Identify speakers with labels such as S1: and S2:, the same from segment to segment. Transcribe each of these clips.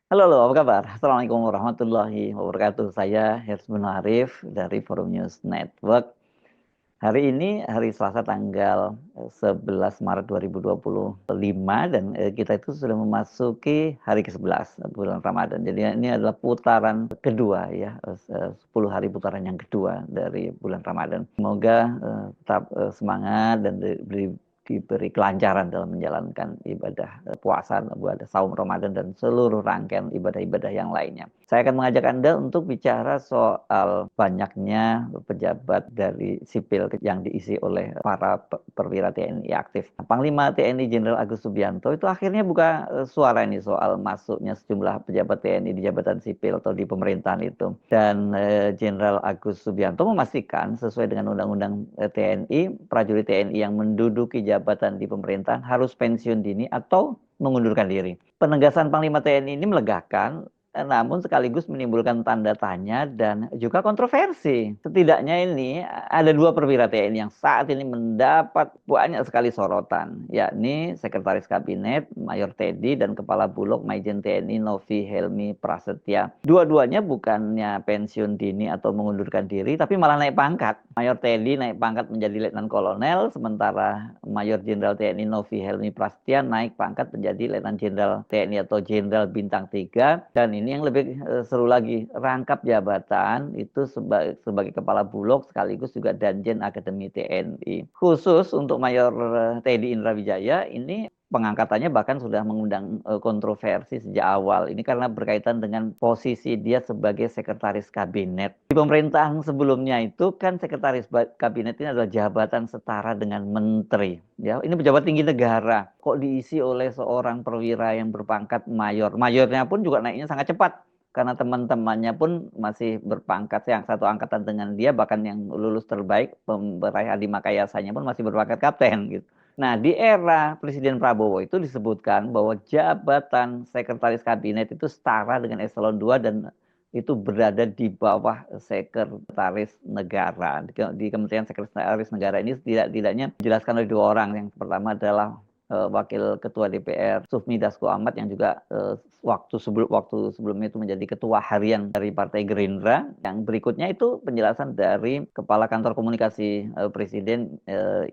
S1: Halo, halo, apa kabar? Assalamualaikum warahmatullahi wabarakatuh. Saya Hersman Arif dari Forum News Network. Hari ini hari Selasa tanggal 11 Maret 2025 dan kita itu sudah memasuki hari ke-11 bulan Ramadan. Jadi ini adalah putaran kedua ya, 10 hari putaran yang kedua dari bulan Ramadan. Semoga tetap semangat dan diberi kelancaran dalam menjalankan ibadah puasa, ibadah saum Ramadan dan seluruh rangkaian ibadah-ibadah yang lainnya. Saya akan mengajak Anda untuk bicara soal banyaknya pejabat dari sipil yang diisi oleh para perwira TNI aktif. Panglima TNI Jenderal Agus Subianto itu akhirnya buka suara ini soal masuknya sejumlah pejabat TNI di jabatan sipil atau di pemerintahan itu. Dan Jenderal Agus Subianto memastikan sesuai dengan Undang-Undang TNI, prajurit TNI yang menduduki jabatan di pemerintahan harus pensiun dini atau mengundurkan diri. Penegasan Panglima TNI ini melegakan, namun sekaligus menimbulkan tanda tanya dan juga kontroversi. Setidaknya ini ada dua perwira TNI yang saat ini mendapat banyak sekali sorotan, yakni Sekretaris Kabinet Mayor Teddy dan Kepala Bulog Majen TNI Novi Helmi Prasetya. Dua-duanya bukannya pensiun dini atau mengundurkan diri, tapi malah naik pangkat. Mayor Teddy naik pangkat menjadi Letnan Kolonel, sementara Mayor Jenderal TNI Novi Helmi Prasetya naik pangkat menjadi Letnan Jenderal TNI atau Jenderal Bintang 3. Dan ini yang lebih seru lagi, rangkap jabatan itu sebagai Kepala Bulog sekaligus juga Danjen Akademi TNI. Khusus untuk Mayor Teddy Indra Wijaya ini pengangkatannya bahkan sudah mengundang kontroversi sejak awal. Ini karena berkaitan dengan posisi dia sebagai sekretaris kabinet. Di pemerintahan sebelumnya itu kan sekretaris kabinet ini adalah jabatan setara dengan menteri. Ya, ini pejabat tinggi negara. Kok diisi oleh seorang perwira yang berpangkat mayor? Mayornya pun juga naiknya sangat cepat. Karena teman-temannya pun masih berpangkat yang satu angkatan dengan dia, bahkan yang lulus terbaik, peraih Adi Makayasanya pun masih berpangkat kapten gitu. Nah, di era Presiden Prabowo itu disebutkan bahwa jabatan sekretaris kabinet itu setara dengan eselon 2 dan itu berada di bawah sekretaris negara. Di Kementerian Sekretaris Negara ini tidak-tidaknya dijelaskan oleh dua orang. Yang pertama adalah Wakil Ketua DPR Sufmi Dasko Ahmad yang juga waktu sebelumnya itu menjadi Ketua Harian dari Partai Gerindra. Yang berikutnya itu penjelasan dari Kepala Kantor Komunikasi Presiden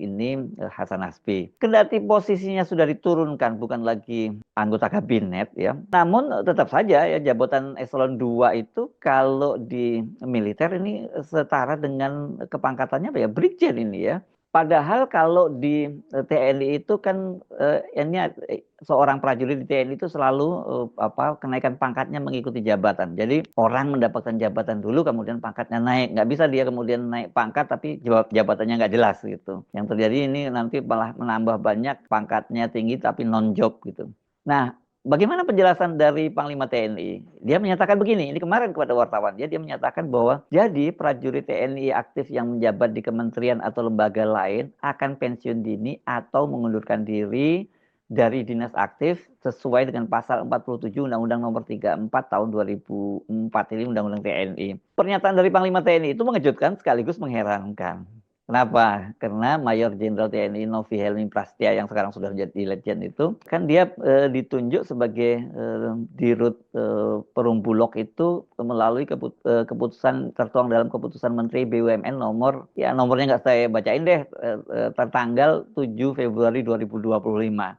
S1: ini Hasan Hasbi. Kendati posisinya sudah diturunkan, bukan lagi anggota kabinet ya. Namun tetap saja ya jabatan eselon 2 itu kalau di militer ini setara dengan kepangkatannya apa ya, Brigjen ini ya. Padahal kalau di TNI itu kan ini seorang prajurit di TNI itu selalu kenaikan pangkatnya mengikuti jabatan. Jadi orang mendapatkan jabatan dulu kemudian pangkatnya naik. Nggak bisa dia kemudian naik pangkat tapi jabatannya nggak jelas gitu. Yang terjadi ini nanti malah menambah banyak pangkatnya tinggi tapi non-job gitu. Nah, bagaimana penjelasan dari Panglima TNI? Dia menyatakan begini, ini kemarin kepada wartawan, dia menyatakan bahwa jadi prajurit TNI aktif yang menjabat di kementerian atau lembaga lain akan pensiun dini atau mengundurkan diri dari dinas aktif sesuai dengan pasal 47 Undang-Undang Nomor 34 Tahun 2004 ini Undang-Undang TNI. Pernyataan dari Panglima TNI itu mengejutkan sekaligus mengherankan. Kenapa? Karena Mayor Jenderal TNI Novi Helmi Prasetya yang sekarang sudah menjadi legend itu, kan dia ditunjuk sebagai Dirut Perum Bulog itu melalui keputusan tertuang dalam keputusan Menteri BUMN nomornya nggak saya bacain deh, tertanggal 7 Februari 2025.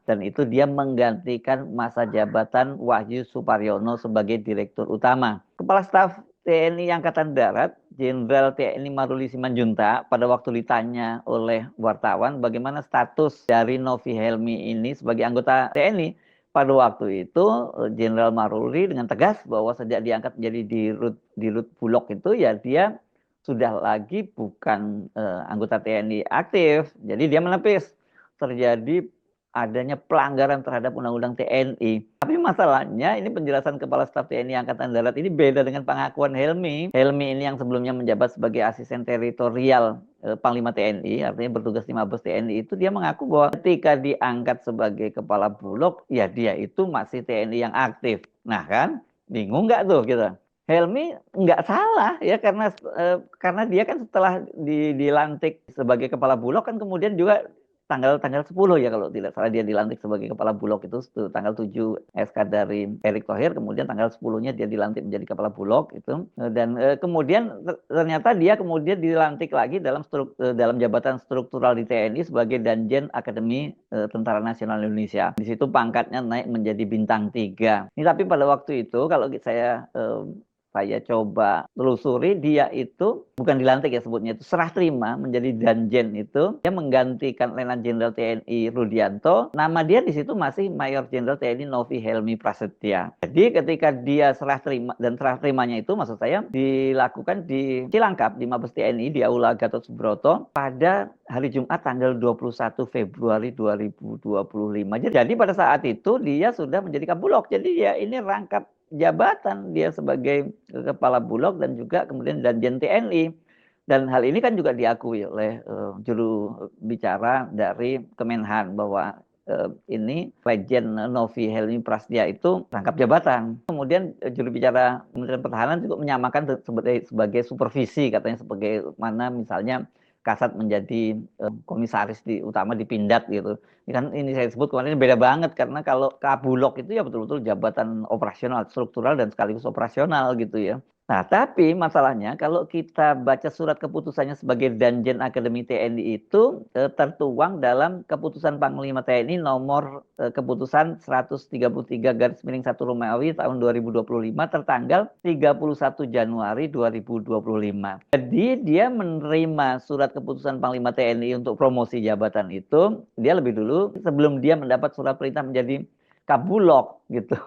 S1: Dan itu dia menggantikan masa jabatan Wahyu Suparyono sebagai Direktur Utama. Kepala Staf TNI Angkatan Darat, Jenderal TNI Maruli Simanjuntak, pada waktu ditanya oleh wartawan bagaimana status dari Novi Helmi ini sebagai anggota TNI, pada waktu itu Jenderal Maruli dengan tegas bahwa sejak diangkat menjadi Dirut Bulog itu ya dia sudah lagi bukan anggota TNI aktif. Jadi dia menepis terjadi adanya pelanggaran terhadap Undang-Undang TNI. Tapi masalahnya ini penjelasan Kepala Staf TNI Angkatan Darat ini beda dengan pengakuan Helmi. Helmi ini yang sebelumnya menjabat sebagai asisten teritorial Panglima TNI, artinya bertugas di Mabes TNI itu, dia mengaku bahwa ketika diangkat sebagai Kepala Bulog, ya dia itu masih TNI yang aktif. Nah kan, bingung nggak tuh kita? Helmi nggak salah ya karena dia kan setelah dilantik sebagai kepala Bulog kan kemudian juga tanggal 10 ya kalau tidak salah dia dilantik sebagai kepala Bulog itu tanggal 7 SK dari Erick Thohir, kemudian tanggal 10-nya dia dilantik menjadi kepala Bulog itu, dan kemudian ternyata dia kemudian dilantik lagi dalam jabatan struktural di TNI sebagai Danjen Akademi Tentara Nasional Indonesia. Di situ pangkatnya naik menjadi bintang 3. Ini tapi pada waktu itu kalau saya coba telusuri, dia itu bukan dilantik ya sebutnya, itu serah terima menjadi danjen itu. Dia menggantikan Letnan Jenderal TNI Rudianto. Nama dia di situ masih Mayor Jenderal TNI Novi Helmi Prasetya. Jadi ketika dia serah terima, dan serah terimanya itu maksud saya dilakukan di Cilangkap, di Mabes TNI, di Aula Gatot Subroto pada hari Jumat tanggal 21 Februari 2025. Jadi pada saat itu dia sudah menjadi Kabulok. Jadi ya ini rangkap jabatan dia sebagai kepala Bulog dan juga kemudian Danjen TNI. Dan hal ini kan juga diakui oleh juru bicara dari Kemenhan bahwa ini Legend Novi Helmi Prasetya itu rangkap jabatan. Kemudian juru bicara Kementerian Pertahanan juga menyamakan sebagai supervisi, katanya sebagai mana misalnya Kasat menjadi komisaris utama di Pindad gitu. Ini saya sebut kemarin beda banget karena kalau Kabulok itu ya betul-betul jabatan operasional, struktural dan sekaligus operasional gitu ya. Nah, tapi masalahnya kalau kita baca surat keputusannya sebagai Danjen Akademi TNI itu tertuang dalam keputusan Panglima TNI nomor keputusan 133/1 Romawi tahun 2025 tertanggal 31 Januari 2025. Jadi dia menerima surat keputusan Panglima TNI untuk promosi jabatan itu, dia lebih dulu sebelum dia mendapat surat perintah menjadi Kabulok gitu.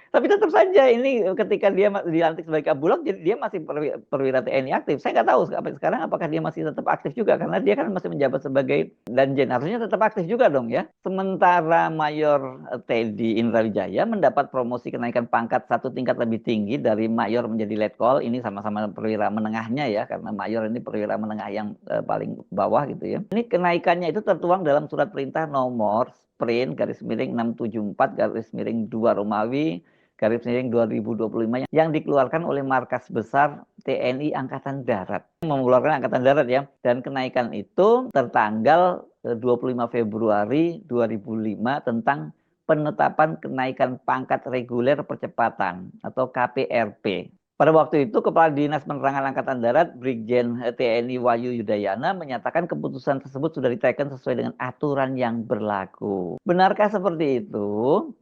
S1: Tapi tetap saja ini ketika dia dilantik sebagai Kabulok, jadi dia masih perwira TNI aktif. Saya nggak tahu sampai sekarang apakah dia masih tetap aktif juga, karena dia kan masih menjabat sebagai Danjen. Harusnya tetap aktif juga dong ya. Sementara Mayor Teddy Indra Wijaya mendapat promosi kenaikan pangkat 1 tingkat lebih tinggi dari Mayor menjadi Letkol. Ini sama-sama perwira menengahnya ya, karena Mayor ini perwira menengah yang paling bawah gitu ya. Ini kenaikannya itu tertuang dalam surat perintah nomor Sprint /674/2 Romawi /2025 yang dikeluarkan oleh Markas Besar TNI Angkatan Darat. Mengeluarkan Angkatan Darat ya. Dan kenaikan itu tertanggal 25 Februari 2005 tentang penetapan kenaikan pangkat reguler percepatan atau KPRP. Pada waktu itu, Kepala Dinas Penerangan Angkatan Darat, Brigjen TNI Wahyu Yudayana, menyatakan keputusan tersebut sudah diteken sesuai dengan aturan yang berlaku. Benarkah seperti itu?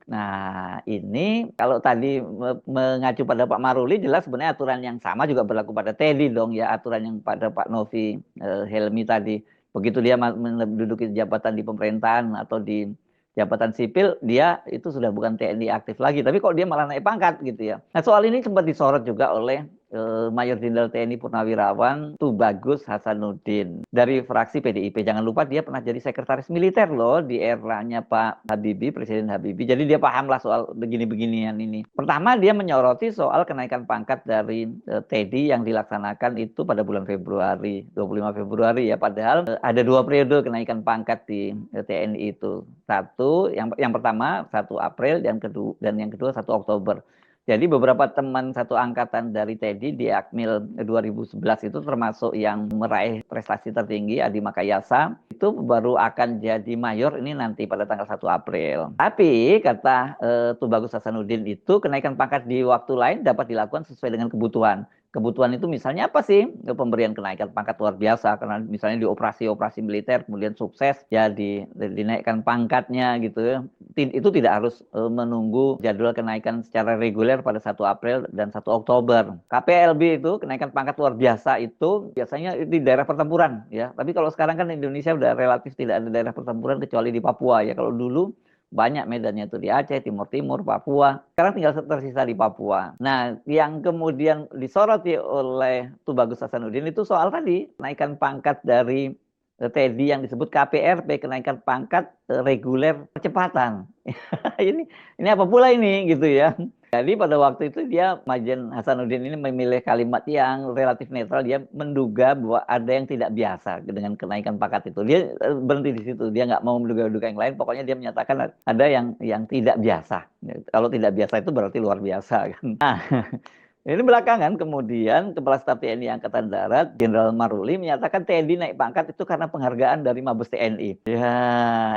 S1: Nah, ini kalau tadi mengacu pada Pak Maruli, jelas sebenarnya aturan yang sama juga berlaku pada Teddy dong ya, aturan yang pada Pak Novi Helmi tadi. Begitu dia menduduki jabatan di pemerintahan atau di jabatan sipil, dia itu sudah bukan TNI aktif lagi. Tapi kok dia malah naik pangkat gitu ya. Nah, soal ini sempat disorot juga oleh Mayor Jenderal TNI Purnawirawan Tubagus Hasanuddin dari fraksi PDIP. Jangan lupa dia pernah jadi sekretaris militer loh di eranya Pak Habibie, Presiden Habibie. Jadi dia pahamlah soal begini-beginian ini. Pertama dia menyoroti soal kenaikan pangkat dari Teddy yang dilaksanakan itu pada bulan Februari, 25 Februari ya. Padahal ada 2 periode kenaikan pangkat di TNI itu. Yang pertama 1 April dan yang kedua 1 Oktober. Jadi beberapa teman satu angkatan dari Teddy di Akmil 2011 itu termasuk yang meraih prestasi tertinggi, Adi Makayasa, itu baru akan jadi mayor ini nanti pada tanggal 1 April. Tapi kata Tubagus Hasanuddin itu kenaikan pangkat di waktu lain dapat dilakukan sesuai dengan kebutuhan. Kebutuhan itu misalnya apa sih? Pemberian kenaikan pangkat luar biasa karena misalnya di operasi-operasi militer kemudian sukses ya dinaikkan pangkatnya gitu. Itu tidak harus menunggu jadwal kenaikan secara reguler pada 1 April dan 1 Oktober. KPLB itu kenaikan pangkat luar biasa itu biasanya di daerah pertempuran ya. Tapi kalau sekarang kan Indonesia udah relatif tidak ada daerah pertempuran kecuali di Papua ya. Kalau dulu banyak medannya itu di Aceh, Timur Timur, Papua. Sekarang tinggal tersisa di Papua. Nah, yang kemudian disoroti oleh Tubagus Hasanuddin itu soal tadi, naikkan pangkat dari TEDI yang disebut KPRP, kenaikan pangkat reguler percepatan. Ini apa pula ini gitu ya. Jadi pada waktu itu dia, Majen Hasanuddin ini memilih kalimat yang relatif netral. Dia menduga bahwa ada yang tidak biasa dengan kenaikan pangkat itu. Dia berhenti di situ. Dia nggak mau menduga-duga yang lain. Pokoknya dia menyatakan ada yang tidak biasa. Kalau tidak biasa itu berarti luar biasa kan. Nah, ini belakangan kemudian Kepala Staf TNI Angkatan Darat Jenderal Maruli menyatakan TNI naik pangkat itu karena penghargaan dari Mabes TNI. Ya,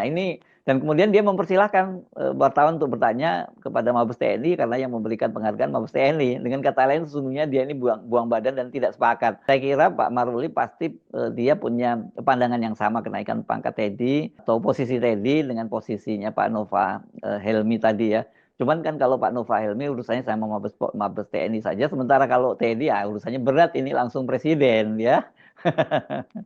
S1: ini dan kemudian dia mempersilahkan wartawan untuk bertanya kepada Mabes TNI karena yang memberikan penghargaan Mabes TNI. Dengan kata lain sesungguhnya dia ini buang badan dan tidak sepakat. Saya kira Pak Maruli pasti dia punya pandangan yang sama kenaikan pangkat TNI atau posisi TNI dengan posisinya Pak Nova Helmi tadi ya. Cuman kan kalau Pak Nova Helmi urusannya sama Mabes TNI saja, sementara kalau TNI ya urusannya berat, ini langsung presiden ya.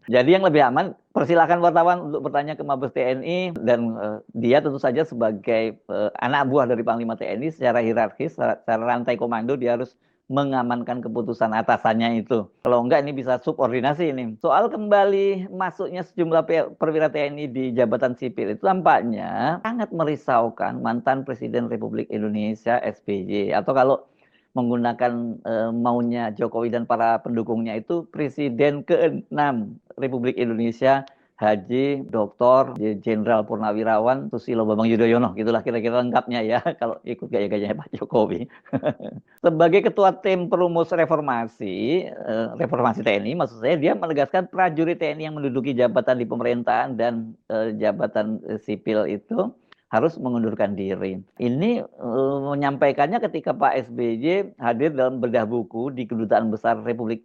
S1: Jadi yang lebih aman, persilakan wartawan untuk bertanya ke Mabes TNI dan dia tentu saja sebagai anak buah dari Panglima TNI secara hierarkis, secara rantai komando dia harus mengamankan keputusan atasannya itu. Kalau enggak ini bisa subordinasi ini. Soal kembali masuknya sejumlah perwira TNI di jabatan sipil itu tampaknya sangat merisaukan mantan Presiden Republik Indonesia SBY, atau kalau menggunakan maunya Jokowi dan para pendukungnya itu Presiden ke-6 Republik Indonesia Haji Dr. Jenderal Purnawirawan Susilo Bambang Yudhoyono, gitulah kira-kira lengkapnya ya kalau ikut gaya-gayanya Pak Jokowi. Sebagai ketua tim perumus reformasi TNI, maksud saya dia menegaskan prajurit TNI yang menduduki jabatan di pemerintahan dan jabatan sipil itu harus mengundurkan diri. Ini menyampaikannya ketika Pak SBY hadir dalam bedah buku di Kedutaan Besar Republik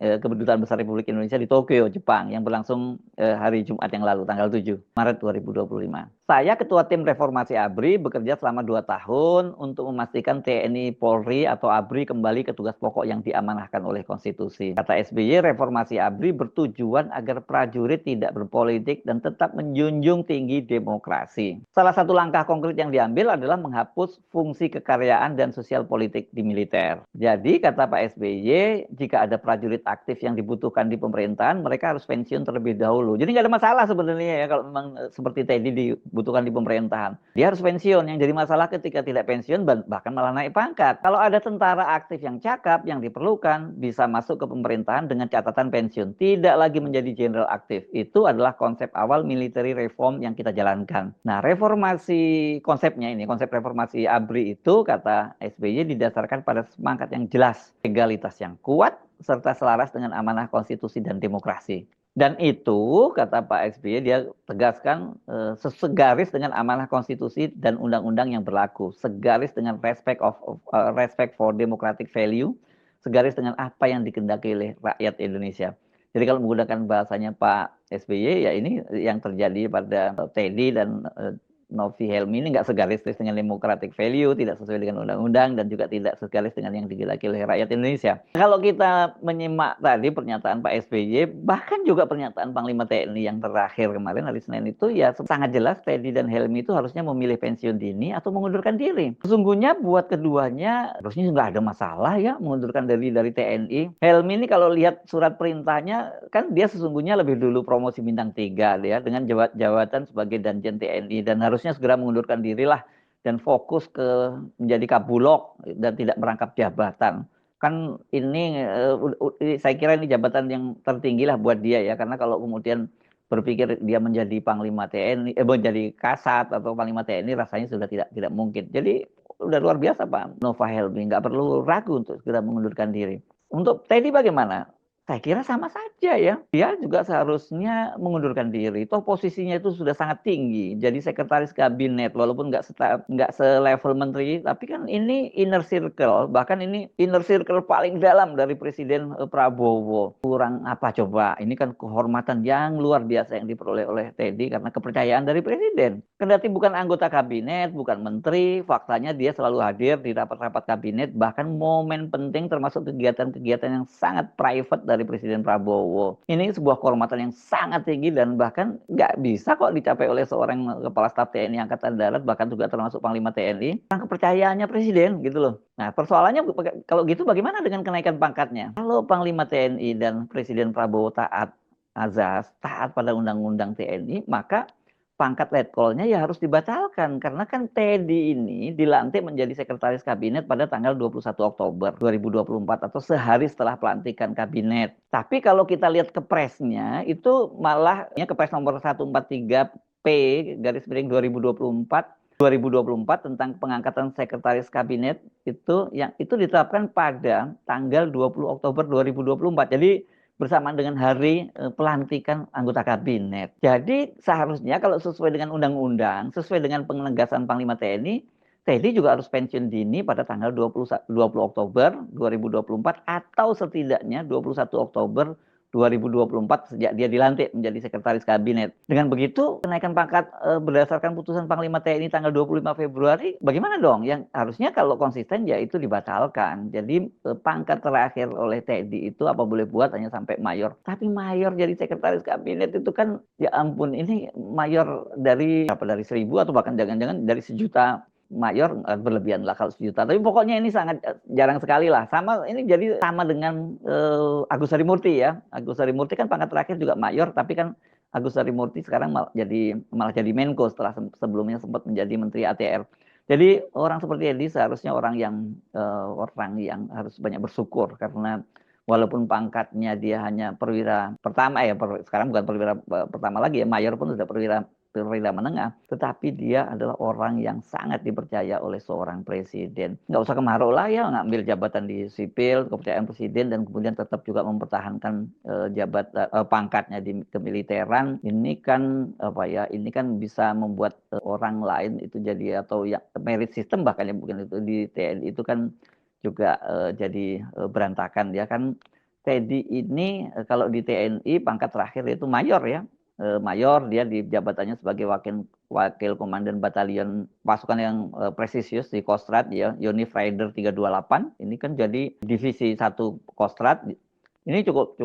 S1: Indonesia di Tokyo, Jepang, yang berlangsung hari Jumat yang lalu, tanggal 7 Maret 2025. Saya ketua tim reformasi ABRI bekerja selama 2 tahun untuk memastikan TNI Polri atau ABRI kembali ke tugas pokok yang diamanahkan oleh konstitusi. Kata SBY, reformasi ABRI bertujuan agar prajurit tidak berpolitik dan tetap menjunjung tinggi demokrasi. Salah satu langkah konkret yang diambil adalah menghapus fungsi kekaryaan dan sosial politik di militer. Jadi kata Pak SBY, jika ada prajurit aktif yang dibutuhkan di pemerintahan, mereka harus pensiun terlebih dahulu. Jadi nggak ada masalah sebenarnya ya kalau memang seperti tadi dibutuhkan di pemerintahan. Dia harus pensiun. Yang jadi masalah ketika tidak pensiun bahkan malah naik pangkat. Kalau ada tentara aktif yang cakap, yang diperlukan, bisa masuk ke pemerintahan dengan catatan pensiun. Tidak lagi menjadi jenderal aktif. Itu adalah konsep awal military reform yang kita jalankan. Nah, konsep reformasi ABRI itu kata SBY didasarkan pada semangat yang jelas, legalitas yang kuat, serta selaras dengan amanah konstitusi dan demokrasi. Dan itu kata Pak SBY dia tegaskan segaris dengan amanah konstitusi dan undang-undang yang berlaku, segaris dengan respect for democratic value, segaris dengan apa yang dikehendaki oleh rakyat Indonesia. Jadi kalau menggunakan bahasanya Pak SBY ya ini yang terjadi pada Teddy dan Novi Helmi ini nggak segaris dengan democratic value, tidak sesuai dengan undang-undang, dan juga tidak segaris dengan yang dikehendaki oleh rakyat Indonesia. Kalau kita menyimak tadi pernyataan Pak SBY, bahkan juga pernyataan Panglima TNI yang terakhir kemarin hari Senin itu ya sangat jelas Teddy dan Helmi itu harusnya memilih pensiun dini atau mengundurkan diri. Sesungguhnya buat keduanya harusnya nggak ada masalah ya mengundurkan diri dari TNI. Helmi ini kalau lihat surat perintahnya kan dia sesungguhnya lebih dulu promosi bintang 3 ya dengan jabatan sebagai Danjen TNI dan harusnya segera mengundurkan diri lah dan fokus ke menjadi Kabulok dan tidak merangkap jabatan. Kan ini saya kira ini jabatan yang tertinggi lah buat dia ya, karena kalau kemudian berpikir dia menjadi Panglima TNI, menjadi Kasat atau Panglima TNI rasanya sudah tidak mungkin. Jadi udah luar biasa Pak Nova Helmi, nggak perlu ragu untuk segera mengundurkan diri. Untuk Teddy bagaimana? Saya kira sama saja ya. Dia juga seharusnya mengundurkan diri. Toh posisinya itu sudah sangat tinggi. Jadi sekretaris kabinet, walaupun nggak selevel menteri, tapi kan ini inner circle. Bahkan ini inner circle paling dalam dari Presiden Prabowo. Kurang apa coba? Ini kan kehormatan yang luar biasa yang diperoleh oleh Teddy karena kepercayaan dari Presiden. Kendati bukan anggota kabinet, bukan menteri, faktanya dia selalu hadir di rapat-rapat kabinet, bahkan momen penting termasuk kegiatan-kegiatan yang sangat private dari Presiden Prabowo. Ini sebuah kehormatan yang sangat tinggi dan bahkan nggak bisa kok dicapai oleh seorang kepala staf TNI Angkatan Darat, bahkan juga termasuk Panglima TNI. Nah, kepercayaannya Presiden gitu loh. Nah, persoalannya kalau gitu bagaimana dengan kenaikan pangkatnya? Kalau Panglima TNI dan Presiden Prabowo taat azas, taat pada undang-undang TNI, maka pangkat letkol-nya ya harus dibatalkan. Karena kan Teddy ini dilantik menjadi sekretaris kabinet pada tanggal 21 Oktober 2024 atau sehari setelah pelantikan kabinet. Tapi kalau kita lihat kepresnya, itu malah ya, Kepres nomor 143P garis miring 2024 tentang pengangkatan sekretaris kabinet itu ditetapkan pada tanggal 20 Oktober 2024. Jadi bersamaan dengan hari pelantikan anggota kabinet. Jadi seharusnya kalau sesuai dengan undang-undang, sesuai dengan penegasan Panglima TNI, TNI juga harus pensiun dini pada tanggal 20 Oktober 2024 atau setidaknya 21 Oktober 2024 sejak dia dilantik menjadi sekretaris kabinet. Dengan begitu, kenaikan pangkat berdasarkan putusan Panglima TNI tanggal 25 Februari, bagaimana dong? Yang harusnya kalau konsisten ya itu dibatalkan. Jadi pangkat terakhir oleh TNI itu apa boleh buat hanya sampai mayor. Tapi mayor jadi sekretaris kabinet itu kan ya ampun, ini mayor dari apa, dari 1.000 atau bahkan jangan-jangan dari 1.000.000 mayor berlebihan lah kalau 1 juta. Tapi pokoknya ini sangat jarang sekali lah. Sama ini jadi sama dengan Agus Harimurti ya. Agus Harimurti kan pangkat terakhir juga mayor, tapi kan Agus Harimurti sekarang malah jadi Menko setelah sebelumnya sempat menjadi Menteri ATR. Jadi orang seperti Edi seharusnya orang yang harus banyak bersyukur karena walaupun pangkatnya dia hanya perwira pertama ya, sekarang bukan perwira pertama lagi ya, mayor pun sudah perwira menengah, tetapi dia adalah orang yang sangat dipercaya oleh seorang presiden. Nggak usah kemarau lah ya, ngambil jabatan di sipil, kepercayaan presiden, dan kemudian tetap juga mempertahankan pangkatnya di kemiliteran. Ini kan apa ya? Ini kan bisa membuat orang lain itu jadi atau ya merit system bahkan ya bukan itu di TNI itu kan juga jadi berantakan ya kan. Teddy ini kalau di TNI pangkat terakhir itu mayor ya. Mayor, dia di jabatannya sebagai wakil komandan batalion pasukan yang presisius di Kostrad ya, Yonif Raider 328. Ini kan jadi divisi 1 Kostrad. Ini cukup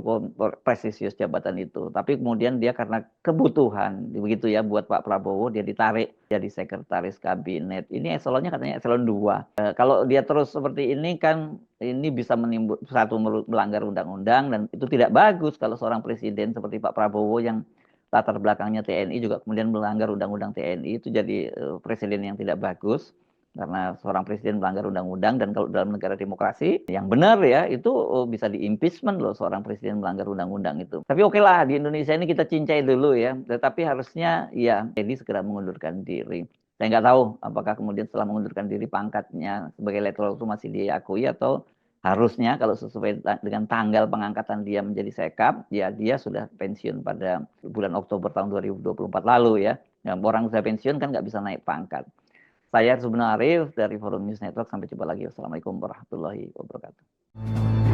S1: presisius jabatan itu. Tapi kemudian dia karena kebutuhan begitu ya buat Pak Prabowo, dia ditarik jadi sekretaris kabinet. Ini eselonnya katanya eselon 2. Kalau dia terus seperti ini kan ini bisa melanggar undang-undang, dan itu tidak bagus kalau seorang presiden seperti Pak Prabowo yang latar belakangnya TNI juga kemudian melanggar undang-undang TNI, itu jadi presiden yang tidak bagus. Karena seorang presiden melanggar undang-undang, dan kalau dalam negara demokrasi yang benar ya itu bisa di-impeachment loh seorang presiden melanggar undang-undang itu. Tapi oke lah, di Indonesia ini kita cincai dulu ya. Tetapi harusnya ya Teddy segera mengundurkan diri. Saya nggak tahu apakah kemudian setelah mengundurkan diri pangkatnya sebagai letkol itu masih diakui, atau harusnya kalau sesuai dengan tanggal pengangkatan dia menjadi sekap, ya dia sudah pensiun pada bulan Oktober tahun 2024 lalu ya. Orang sudah pensiun kan nggak bisa naik pangkat. Saya Arsubun Arif dari Forum News Network. Sampai jumpa lagi. Wassalamualaikum warahmatullahi wabarakatuh.